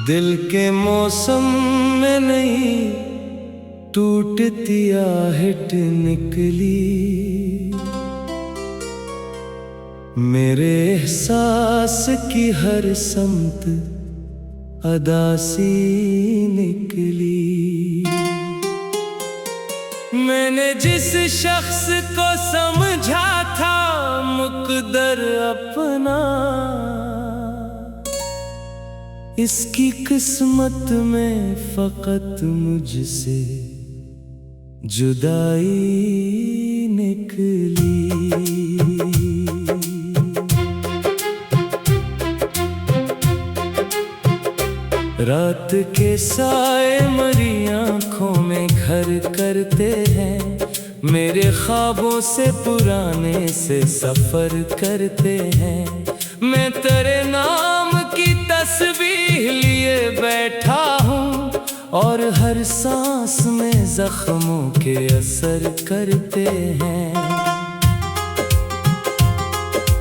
दिल के मौसम में नहीं टूटती आहट निकली, मेरे एहसास की हर समत अदासी निकली। मैंने जिस शख्स को समझा था मुकद्दर अपना, इसकी किस्मत में फकत मुझसे जुदाई निकली। रात के साए मरी आँखों में घर करते हैं, मेरे ख्वाबों से पुराने से सफर करते हैं। मैं तेरे नाम की तस्बीह लिए बैठा हूँ और हर सांस में जख्मों के असर करते हैं।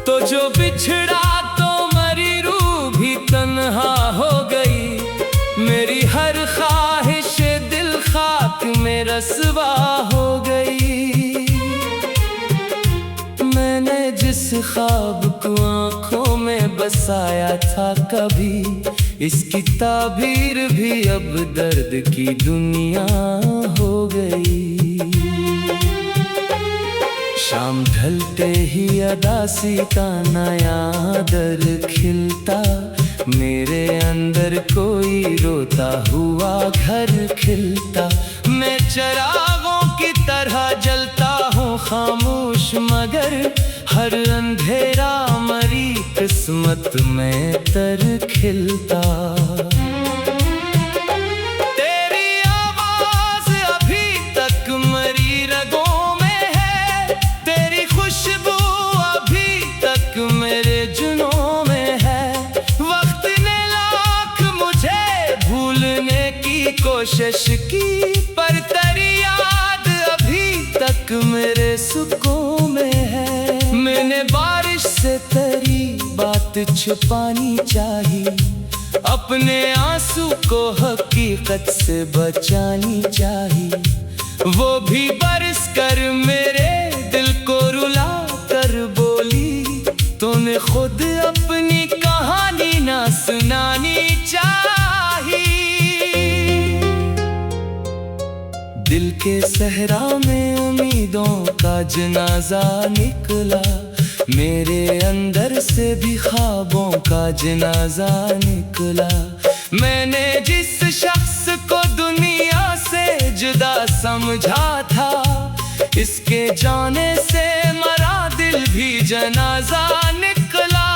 तो जो बिछड़ा तो मरी रूह भी तन्हा हो गई, मेरी हर ख्वाहिश दिल खाक में रस्वा हो गई। मैंने जिस ख्वाब को आँखों में बसाया था कभी, इसकी ताबीर भी अब दर्द की दुनिया हो गई। शाम ढलते ही अदासी का नया दर खिलता, मेरे अंदर कोई रोता हुआ घर खिलता। मैं चिरागों की तरह जलता हूँ खामोश, मगर हर अंधेरा मरी किस्मत में तर खिलता। तेरी आवाज अभी तक मरी रगों में है, तेरी खुशबू अभी तक मेरे जुनों में है। वक्त ने लाख मुझे भूलने की कोशिश की, पर तेरी याद अभी तक मेरे सुकून में है। मैंने बारिश से तेरी बात छुपानी चाहिए, अपने आंसू को हकीकत से बचानी चाहिए। वो भी बरस कर मेरे दिल को रुला कर बोली, तूने खुद अपनी कहानी ना सुनानी चाहिए। दिल के सहरा में उम्मीदों का जनाजा निकला, मेरे अंदर से भी ख्वाबों का जनाजा निकला। मैंने जिस शख्स को दुनिया से जुदा समझा था, इसके जाने से मरा दिल भी जनाजा निकला।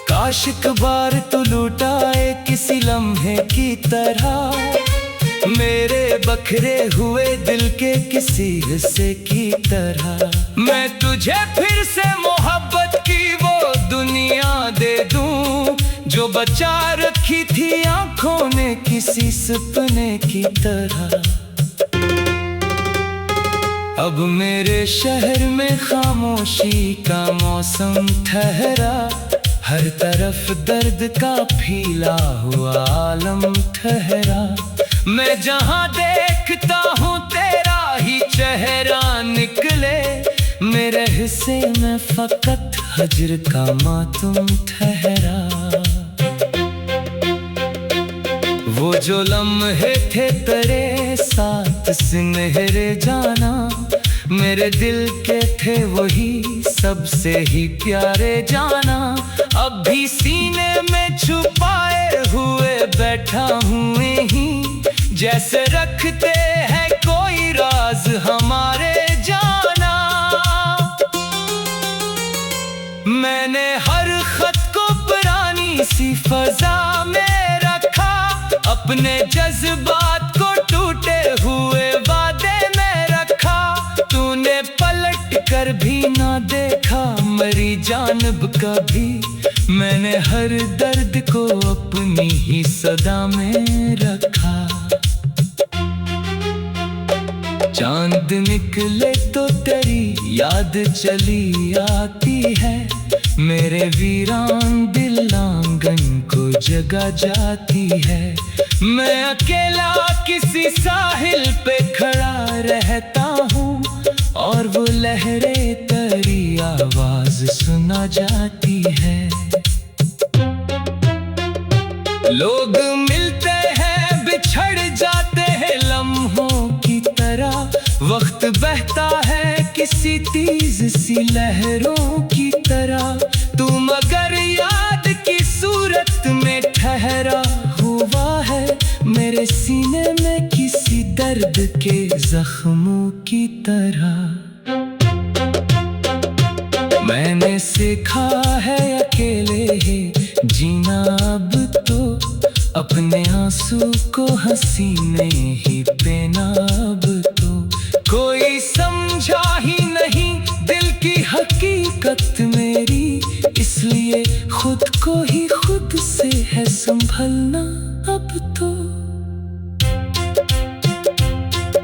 काश एक बार तो लुटाए किसी लम्हे की तरह, मेरे बखरे हुए दिल के किसी हिस्से की तरह। मैं तुझे फिर से मोहब्बत की वो दुनिया दे दूं, जो बचा रखी थी आंखों ने किसी सपने की तरह। अब मेरे शहर में खामोशी का मौसम ठहरा, हर तरफ दर्द का फैला हुआ आलम ठहरा। मैं जहाँ देखता हूँ तेरा ही चेहरा निकले, मेरे हिस्से में फकत हजर का मातम ठहरा। वो जो लम्हे थे तेरे साथ सुनहरे जाना, मेरे दिल के थे वही सबसे ही प्यारे जाना। अब भी सीने में छुपाए हुए बैठा हूँ यहीं, जैसे रखते हैं कोई राज हमारे जाना। मैंने हर खत को पुरानी सी फजा में रखा, अपने जज्बात को टूटे हुए वादे में रखा। तूने पलट कर भी ना देखा मेरी जानिब कभी, मैंने हर दर्द को अपनी ही सदा में रखा। चांद निकले तो तेरी याद चली आती है, मेरे वीरान दिल आंगन को जगा जाती है। मैं अकेला किसी साहिल पे खड़ा रहता हूँ और वो लहरें तेरी आवाज सुना जाती है। लोग मिलते हैं बिछड़ जाते हैं लम्हों की तरह, वक्त बहता है किसी तेज सी लहरों की तरह। तू मगर याद की सूरत में ठहरा हुआ है मेरे सीने में किसी दर्द के जख्मों की तरह। मैंने सीखा है अकेले ही जीना अब तो, अपने आंसू को हंसीने ही पेना अब तो। कोई समझा ही नहीं दिल की हकीकत मेरी, इसलिए खुद को ही खुद से है संभलना अब तो।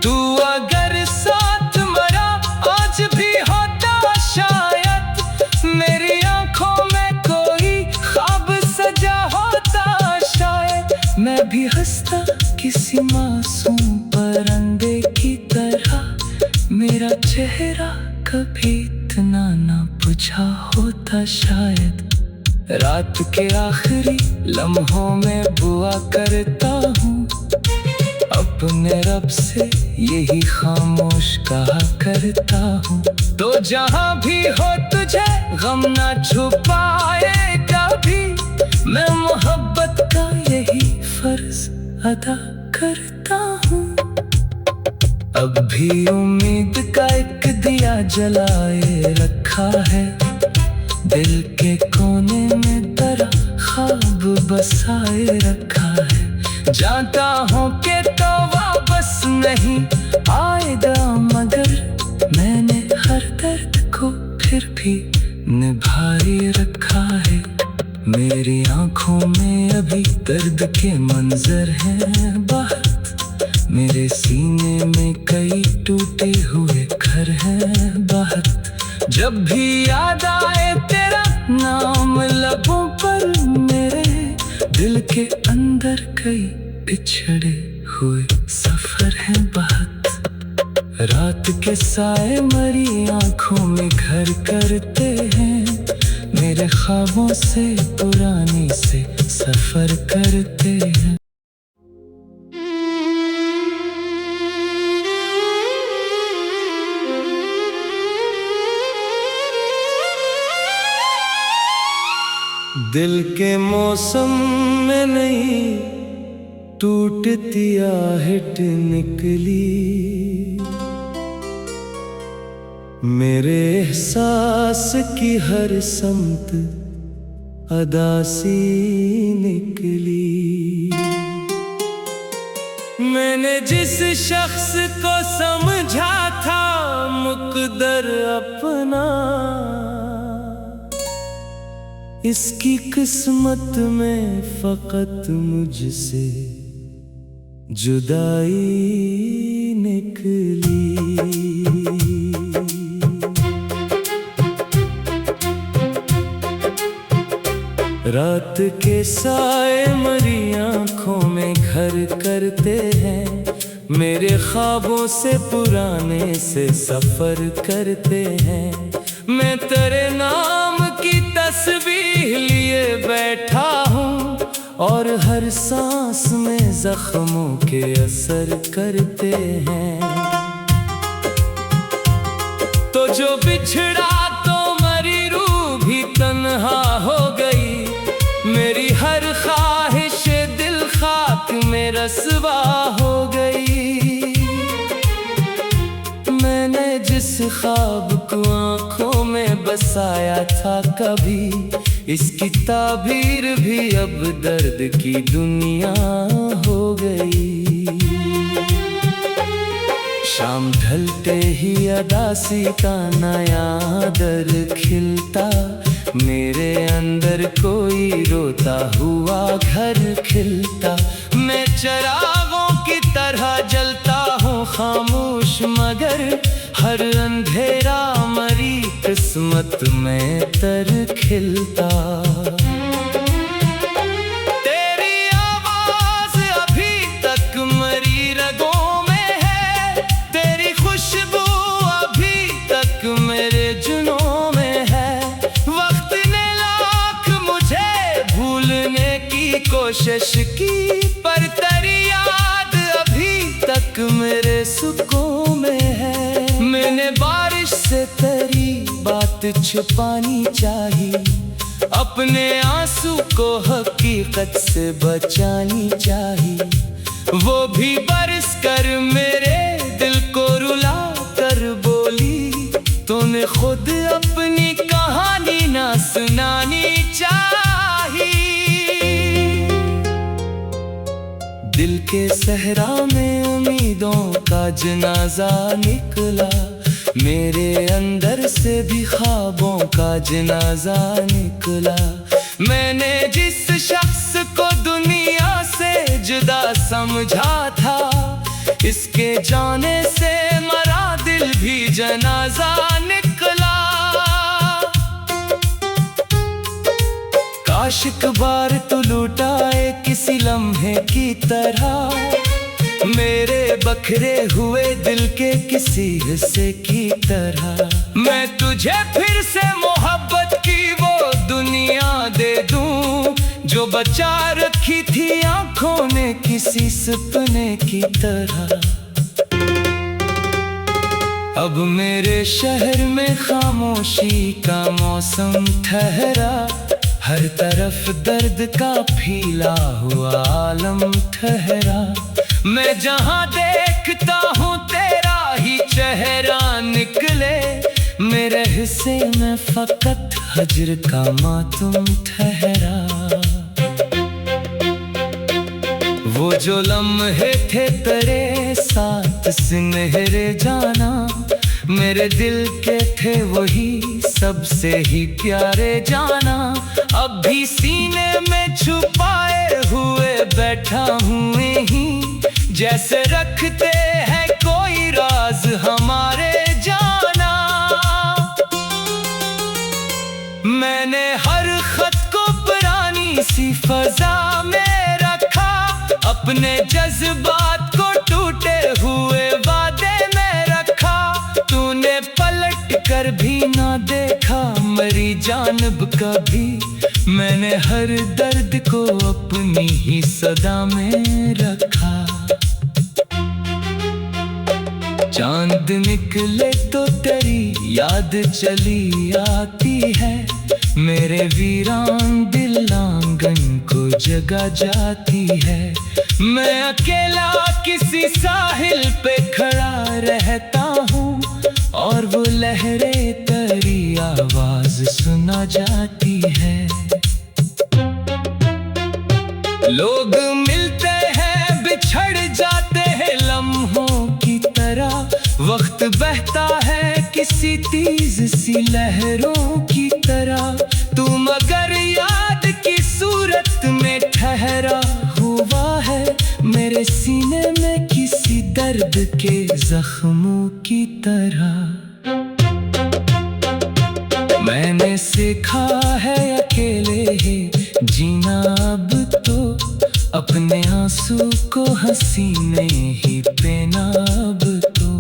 तू अगर साथ मरा आज भी होता शायद, मेरी आंखों में कोई ख्वाब सजा होता शायद। मैं भी हंसता किसी मासूम परिंदे की तरह, मेरा चेहरा कभी इतना ना बुझा होता शायद। रात के आखिरी लम्हों में दुआ करता हूँ अपने रब से, यही खामोश कहा करता हूँ। तो जहाँ भी हो तुझे गम ना छुपाए कभी, मैं मोहब्बत का यही फर्ज अदा करता हूँ। अब भी उम्मीद का एक दिया जलाए रखा है, दिल के कोने में तेरा ख्वाब बसाए रखा है। जानता हूँ कि तो वापस नहीं आएगा, मगर मैंने हर दर्द को फिर भी निभाए रखा है। मेरी आंखों में अभी दर्द के मंजर हैं बहुत, मेरे सीने में कई टूटे हुए घर हैं बहुत। जब भी याद आए तेरा नाम लबों पर मेरे, दिल के अंदर कई बिछड़े हुए सफर हैं बहुत। रात के साए मरी आंखों में घर करते हैं, मेरे ख्वाबों से पुरानी से सफर करते हैं। दिल के मौसम में नहीं टूटती आहट निकली, मेरे एहसास की हर समत अदासी निकली। मैंने जिस शख्स को समझा था मुकद्दर अपना, इसकी किस्मत में फकत मुझसे जुदाई निकली। रात के साए मरी आंखों में घर करते हैं, मेरे ख्वाबों से पुराने से सफर करते हैं। मैं तेरे नाम की तस्बीह लिए बैठा हूँ और हर सांस में जख्मों के असर करते हैं। तो जो बिछड़ा तो मरी रूह भी तन्हा हो गई, मेरी हर ख्वाहिश दिल खाक में रस्वा हो गई। मैंने जिस ख्वाब को आंखों में बसाया था कभी, इसकी ताबीर भी अब दर्द की दुनिया हो गई। शाम ढलते ही अदासी का नया दर खिलता, मेरे अंदर कोई रोता हुआ घर खिलता। मैं चिरागों की तरह जलता हूँ खामोश, मगर हर अंधेरा मरी किस्मत में तर खिलता। तेरी आवाज अभी तक मरी रगों में है, तेरी खुशबू अभी तक मेरे जुनों में है। वक्त ने लाख मुझे भूलने की कोशिश की, पर तेरी याद अभी तक मेरे सुकों में है। मैंने बारिश से तेरी बात छुपानी चाहिए, अपने आंसू को हकीकत से बचानी चाहिए। वो भी बरस कर मेरे दिल को रुला कर बोली, तूने खुद अपनी कहानी ना सुनानी चाहिए। दिल के सहरा में उम्मीदों का जनाजा निकला, मेरे अंदर से भी ख्वाबों का जनाजा निकला। मैंने जिस शख्स को दुनिया से जुदा समझा था, इसके जाने से मरा दिल भी जनाजा निकला। काश एक बार तू लुटाए किसी लम्हे की तरह, मेरे बखरे हुए दिल के किसी हिस्से की तरह। मैं तुझे फिर से मोहब्बत की वो दुनिया दे दूं, जो बचा रखी थी आंखों ने किसी सपने की तरह। अब मेरे शहर में खामोशी का मौसम ठहरा, हर तरफ दर्द का फैला हुआ आलम ठहरा। मैं जहां देखता हूँ तेरा ही चेहरा निकले, मेरे हिस्से में फकत हजर का मातम ठहरा। वो जो लम्हे थे तेरे साथ सुनहरे जाना, मेरे दिल के थे वही सबसे ही प्यारे जाना। अब भी सीने में छुपाए हुए बैठा हूँ यहीं, जैसे रखते हैं कोई राज हमारे जाना। मैंने हर खत को पुरानी सी फजा में रखा, अपने जज्बात को टूटे हुए वादे में रखा। तूने पलट कर भी ना देखा मेरी जानिब कभी, मैंने हर दर्द को अपनी ही सदा में रखा। चांद निकले तो तेरी याद चली आती है, मेरे वीरान दिल आंगन को जगा जाती है। मैं अकेला किसी साहिल पे खड़ा रहता हूँ, और वो लहरें तेरी आवाज सुना जाती है। लोग मिलते हैं बिछड़ जाते हैं लम्हों की तरह, वक्त बहता है किसी तेज सी लहरों की तरह। तू मगर याद की सूरत में ठहरा हुआ है, मेरे सीने में किसी दर्द के जख्मों की तरह। मैंने सीखा है अकेले ही जीना अब तो, अपने आंसू को हसीने ही पीना अब तो।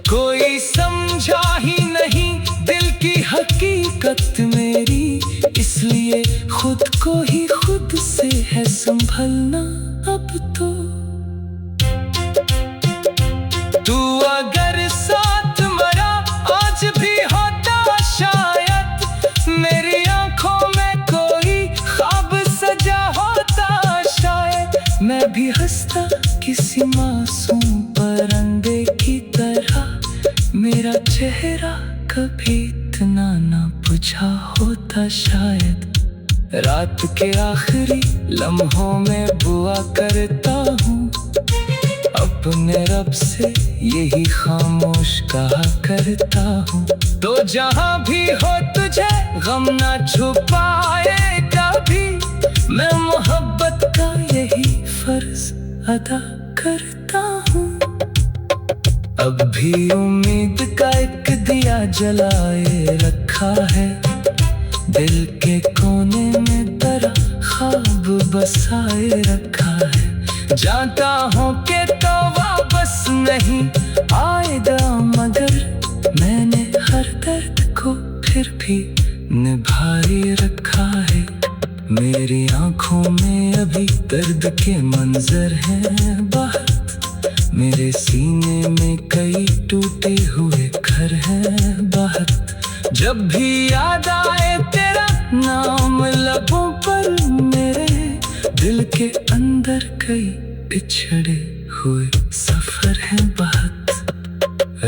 कोई समझा ही नहीं दिल की हकीकत मेरी, इसलिए खुद को ही खुद से है संभलना अब तो। तू अगर साथ मरा आज भी होता शायद, मेरी आंखों में कोई ख्वाब सजा होता शायद। मैं भी हंसता किसी मासूम परिंदे की तरह, मेरा चेहरा कभी इतना ना बुझा होता शायद। रात के आखिरी लम्हों में दुआ करता हूँ, अपने रब से यही खामोश कहा करता हूँ। तो जहाँ भी हो तुझे गम ना छुपाए कभी, मैं मोहब्बत का यही फर्ज अदा करता हूँ। अब भी उम्मीद का एक दिया जलाए रखा रखा है, दिल के कोने में तेरा ख्वाब बसाए रखा है। जानता हूँ कि तो वापस नहीं आएगा, मगर मैंने हर दर्द को फिर भी निभाए रखा है। मेरी आंखों में अभी दर्द के मंजर हैं बहुत, मेरे सीने में कई टूटे हुए घर हैं बहुत। जब भी याद आए तेरा नाम लबों पर मेरे, दिल के अंदर कई बिछड़े हुए सफर हैं बहुत।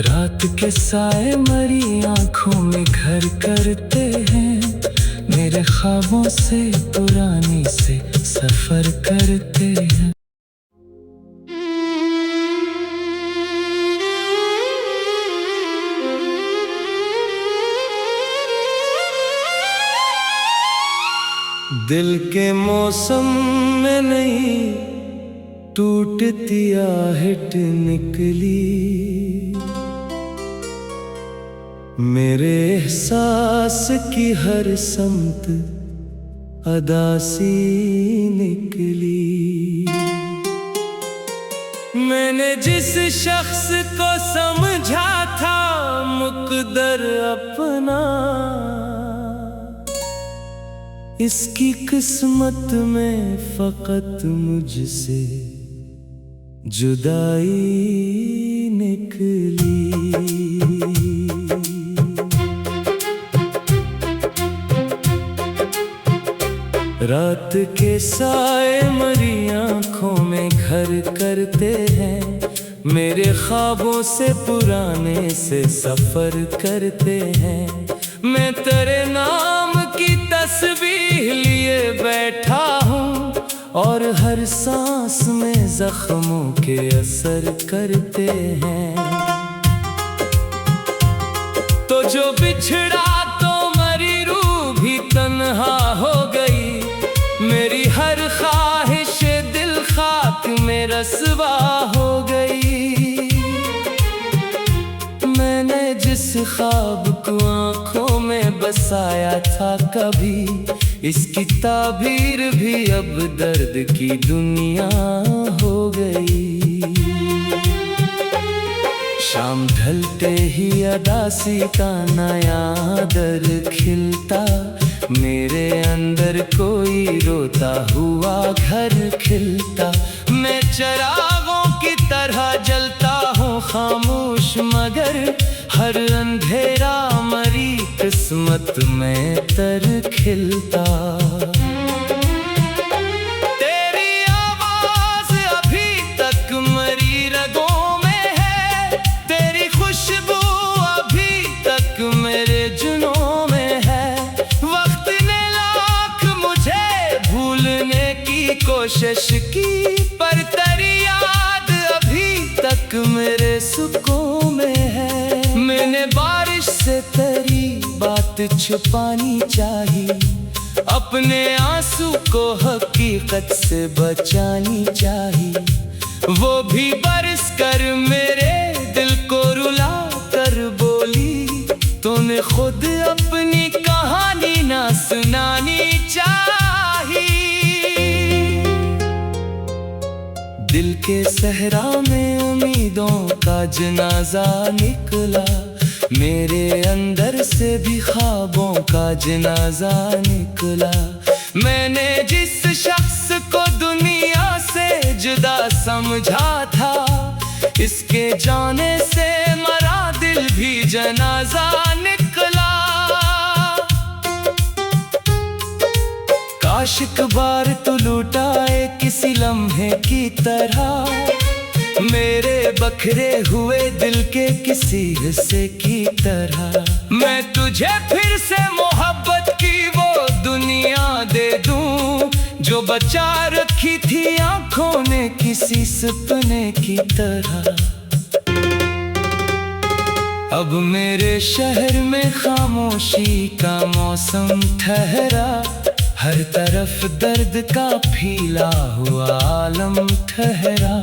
रात के साए मरी आंखों में घर करते हैं, मेरे ख्वाबों से पुरानी से सफर करते हैं। दिल के मौसम में नहीं टूटती आहट निकली, मेरे एहसास की हर समत अदासी निकली। मैंने जिस शख्स को समझा था मुकद्दर अपना, इसकी किस्मत में फकत मुझसे जुदाई निकली। रात के साए मरी आंखों में घर करते हैं, मेरे ख्वाबों से पुराने से सफर करते हैं। मैं तेरे नाम की तस्वीर लिए बैठा हूँ, और हर सांस में जख्मों के असर करते हैं। तो जो बिछड़ा तो मरी रूह भी तन्हा हो गई, मेरी हर ख्वाहिश दिल खाक में रस्वा हो गई। मैंने जिस ख्वाब को आंखों में बसाया था कभी, इसकी ताबीर भी अब दर्द की दुनिया हो गई। शाम ढलते ही अदासी का नया दर खिलता, मेरे अंदर कोई रोता हुआ घर खिलता। मैं चरागों की तरह जलता हूँ खामोश, मगर हर अंधेरा मरी किस्मत में तर खिलता। तेरी आवाज अभी तक मरी रगों में है, तेरी खुशबू अभी तक मेरे जुनों में है। वक्त ने लाख मुझे भूलने की कोशिश की, पर तेरी याद अभी तक मेरे सुकून में है। मैंने बारिश से तेरी बात छुपानी चाहिए, अपने आंसू को हकीकत से बचानी चाहिए। वो भी बरस कर मेरे दिल को रुला कर बोली, तूने खुद अपनी कहानी ना सुनानी चाहिए। दिल के सहरा में उम्मीदों का जनाजा निकला, मेरे अंदर से भी ख्वाबों का जनाजा निकला। मैंने जिस शख्स को दुनिया से जुदा समझा था, इसके जाने से मरा दिल भी जनाजा निकला। काश एक बार तू लुटाए किसी लम्हे की तरह, मेरे बखरे हुए दिल के किसी हिस्से की तरह। मैं तुझे फिर से मोहब्बत की वो दुनिया दे दूं, जो बचा रखी थी आंखों ने किसी सपने की तरह। अब मेरे शहर में खामोशी का मौसम ठहरा, हर तरफ दर्द का फैला हुआ आलम ठहरा।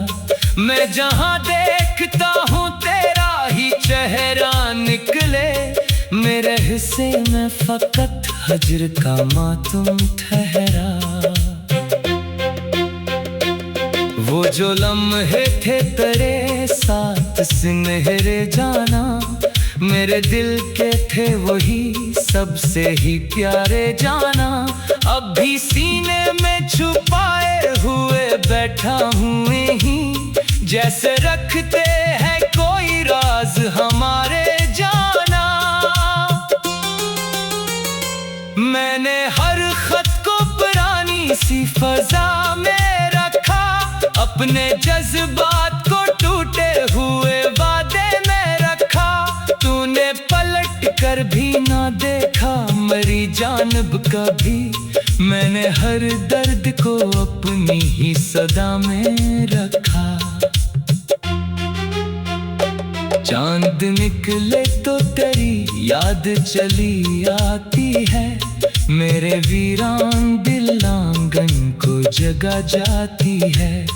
मैं जहाँ देखता हूँ तेरा ही चेहरा निकले, मेरे हिस्से में फकत हजर का मातम ठहरा। वो जो लम्हे थे तेरे साथ सुनहरे जाना, मेरे दिल के थे वही सबसे ही प्यारे जाना। अब भी सीने में छुपाए हुए बैठा हूँ यहीं, जैसे रखते हैं कोई राज हमारे जाना। मैंने हर खत को पुरानी सी फजा में रखा, अपने जज्बात को टूटे हुए वादे में रखा। तूने पलट कर भी ना देखा मेरी जानिब कभी, मैंने हर दर्द को अपनी ही सदा में रखा। चांद निकले तो तेरी याद चली आती है, मेरे वीरान दिल आंगन को जगा जाती है।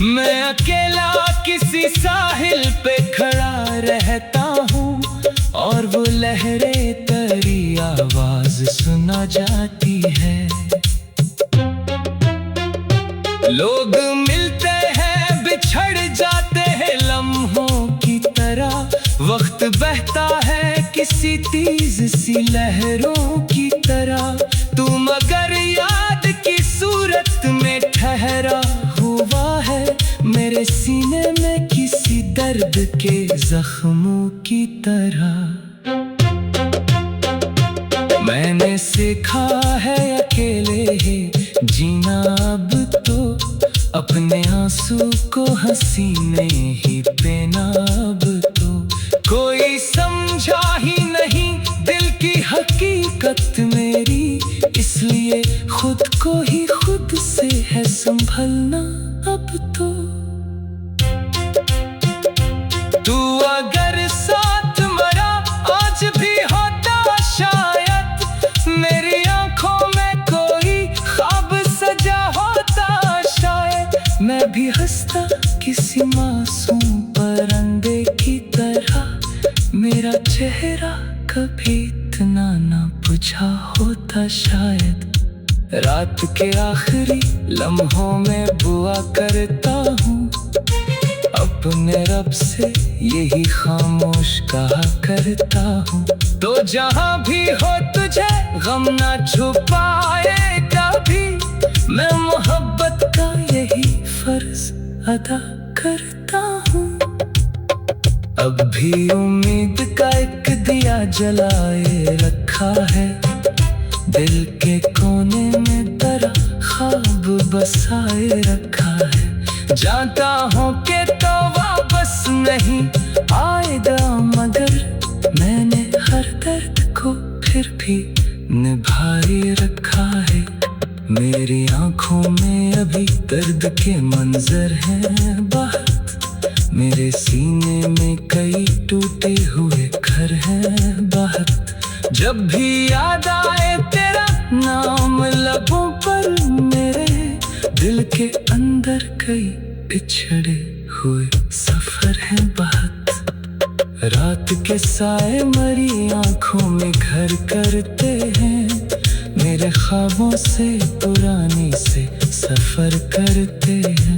मैं अकेला किसी साहिल पे खड़ा रहता हूँ, और वो लहरें तेरी आवाज सुना जाती है। लोग मिलते हैं बिछड़ जाते हैं लम्हों की तरह, वक्त बहता है किसी तेज सी लहरों की तरह। तू मगर याद की सूरत में ठहरा हुआ है, मेरे सीने में किसी दर्द के जख्मों की तरह। मैंने सीखा है अकेले ही जीना अब तो, अपने आंसू को हंसीने ही पेना अब तो। कोई समझा ही नहीं दिल की हकीकत मेरी, इसलिए खुद को ही खुद से है संभलना अब तो। तू अगर साथ मरा आज भी होता शायद, मेरी आंखों में कोई ख्वाब सजा होता शायद। मैं भी हंसता किसी मासूम परिंदे की तरह, मेरा चेहरा कभी इतना ना बुझा होता शायद। रात के आखिरी लम्हों में दुआ करता हूँ, अपने रब से यही खामोश कहा करता हूँ। तो जहाँ भी हो तुझे गम ना छुपाए कभी, मैं मोहब्बत का यही फर्ज अदा करता हूँ। अब भी उम्मीद का एक दिया जलाए रखा है, दिल के कोने में तेरा ख्वाब बसाए रखा है। जानता हूँ कि तो वापस नहीं आएगा, मगर मैंने हर दर्द को फिर भी निभाए रखा है। मेरी आंखों में अभी दर्द के मंजर हैं बहुत, मेरे सीने में कई टूटे हुए घर हैं बहुत। जब भी याद आए तेरा नाम लबों पर मेरे, दिल के अंदर कई बिछड़े हुए सफर हैं बहुत। रात के साए मरी आंखों में घर करते हैं, मेरे ख्वाबों से पुरानी से सफर करते हैं।